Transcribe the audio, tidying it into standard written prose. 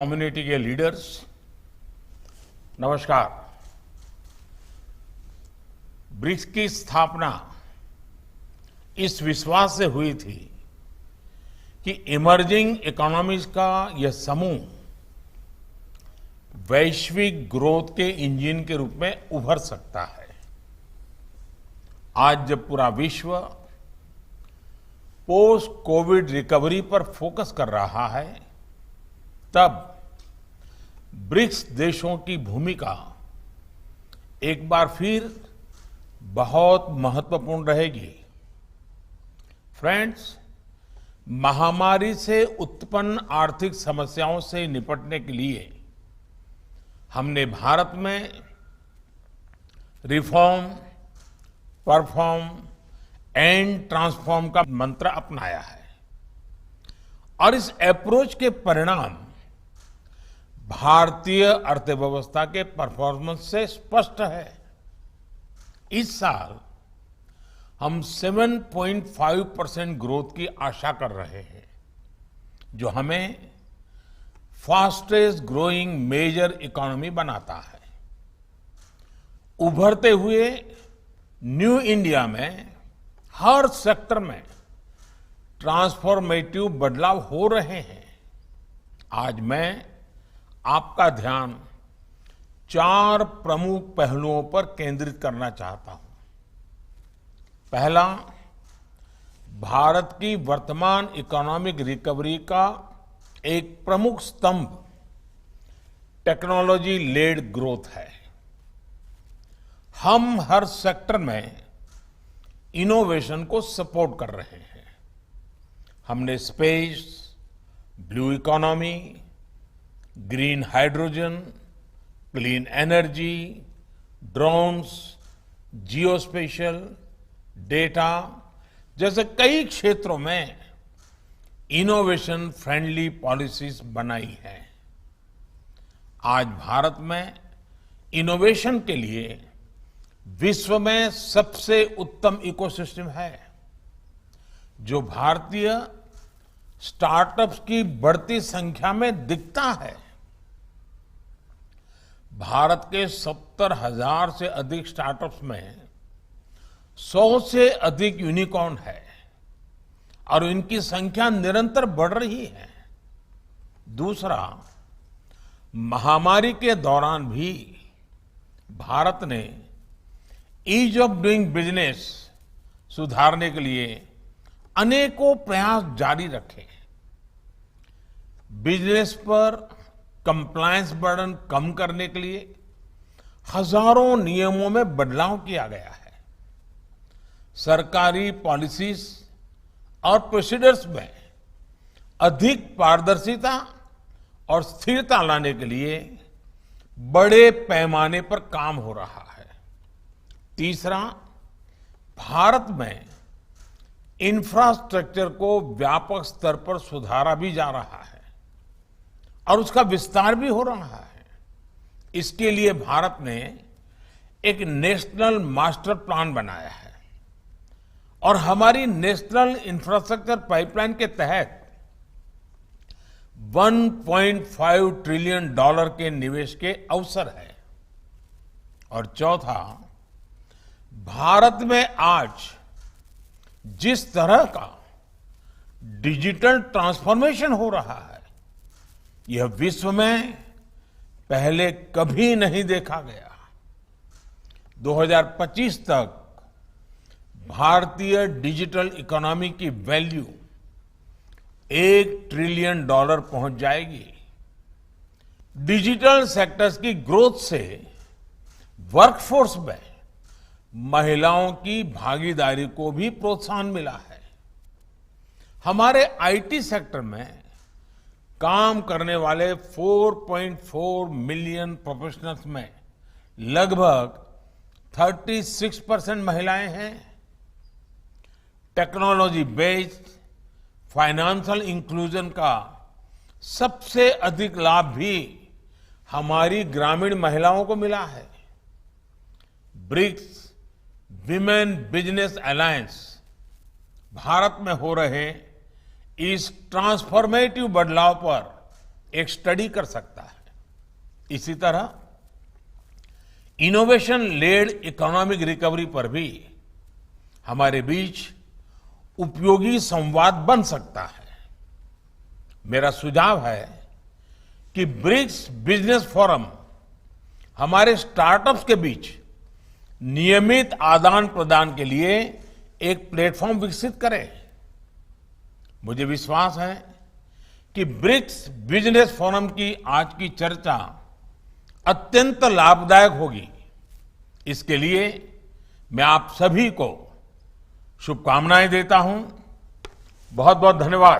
Community के leaders, नमस्कार। BRICS की स्थापना इस विश्वास से हुई थी कि इमर्जिंग इकोनॉमीज का यह समूह वैश्विक ग्रोथ के इंजन के रूप में उभर सकता है। आज जब पूरा विश्व पोस्ट कोविड रिकवरी पर फोकस कर रहा है, तब ब्रिक्स देशों की भूमिका एक बार फिर बहुत महत्वपूर्ण रहेगी। फ्रेंड्स, महामारी से उत्पन्न आर्थिक समस्याओं से निपटने के लिए हमने भारत में रिफॉर्म, परफॉर्म एंड ट्रांसफॉर्म का मंत्र अपनाया है और इस अप्रोच के परिणाम भारतीय अर्थव्यवस्था के परफॉर्मेंस से स्पष्ट है। इस साल हम 7.5% ग्रोथ की आशा कर रहे हैं, जो हमें फास्टेस्ट ग्रोइंग मेजर इकोनॉमी बनाता है। उभरते हुए न्यू इंडिया में हर सेक्टर में ट्रांसफॉर्मेटिव बदलाव हो रहे हैं। आज मैं आपका ध्यान 4 प्रमुख पहलुओं पर केंद्रित करना चाहता हूं। पहला, भारत की वर्तमान इकोनॉमिक रिकवरी का एक प्रमुख स्तंभ टेक्नोलॉजी लेड ग्रोथ है। हम हर सेक्टर में इनोवेशन को सपोर्ट कर रहे हैं। हमने space, blue economy, green hydrogen, clean energy, drones, geospatial, data जैसे कई क्षेत्रों में इनोवेशन फ्रेंडली पॉलिसीज बनाई है। आज भारत में इनोवेशन के लिए विश्व में सबसे उत्तम इकोसिस्टम है, जो भारतीय स्टार्टअप्स की बढ़ती संख्या में दिखता है। भारत के 70,000 से अधिक स्टार्टअप्स में 100 से अधिक यूनिकॉर्न है और इनकी संख्या निरंतर बढ़ रही है। दूसरा, महामारी के दौरान भी भारत ने ईज ऑफ डूइंग बिजनेस सुधारने के लिए अनेकों प्रयास जारी रखे। बिजनेस पर कंप्लायंस बर्डन कम करने के लिए हजारों नियमों में बदलाव किया गया है। सरकारी पॉलिसीज और प्रोसीजर्स में अधिक पारदर्शिता और स्थिरता लाने के लिए बड़े पैमाने पर काम हो रहा है। तीसरा, भारत में इंफ्रास्ट्रक्चर को व्यापक स्तर पर सुधारा भी जा रहा है और उसका विस्तार भी हो रहा है। इसके लिए भारत ने एक नेशनल मास्टर प्लान बनाया है और हमारी नेशनल इंफ्रास्ट्रक्चर पाइपलाइन के तहत $1.5 ट्रिलियन के निवेश के अवसर है। और चौथा, भारत में आज जिस तरह का डिजिटल ट्रांसफॉर्मेशन हो रहा है, यह विश्व में पहले कभी नहीं देखा गया। 2025 तक भारतीय डिजिटल इकोनॉमी की वैल्यू $1 ट्रिलियन पहुंच जाएगी। डिजिटल सेक्टर्स की ग्रोथ से वर्कफोर्स में महिलाओं की भागीदारी को भी प्रोत्साहन मिला है। हमारे आईटी सेक्टर में काम करने वाले 4.4 मिलियन प्रोफेशनल्स में लगभग 36% महिलाएं हैं। टेक्नोलॉजी बेस्ड फाइनेंशियल इंक्लूजन का सबसे अधिक लाभ भी हमारी ग्रामीण महिलाओं को मिला है। BRICS women business alliance Bharat में हो रहे इस ट्रांसफॉर्मेटिव बदलाव पर एक स्टडी कर सकता है। इसी तरह इनोवेशन लेड इकोनॉमिक रिकवरी पर भी हमारे बीच उपयोगी संवाद बन सकता है। मेरा सुझाव है कि ब्रिक्स बिजनेस फोरम हमारे स्टार्टअप्स के बीच नियमित आदान प्रदान के लिए एक प्लेटफॉर्म विकसित करे। मुझे विश्वास है कि ब्रिक्स बिजनेस फोरम की आज की चर्चा अत्यंत लाभदायक होगी। इसके लिए मैं आप सभी को शुभकामनाएं देता हूं। बहुत बहुत धन्यवाद।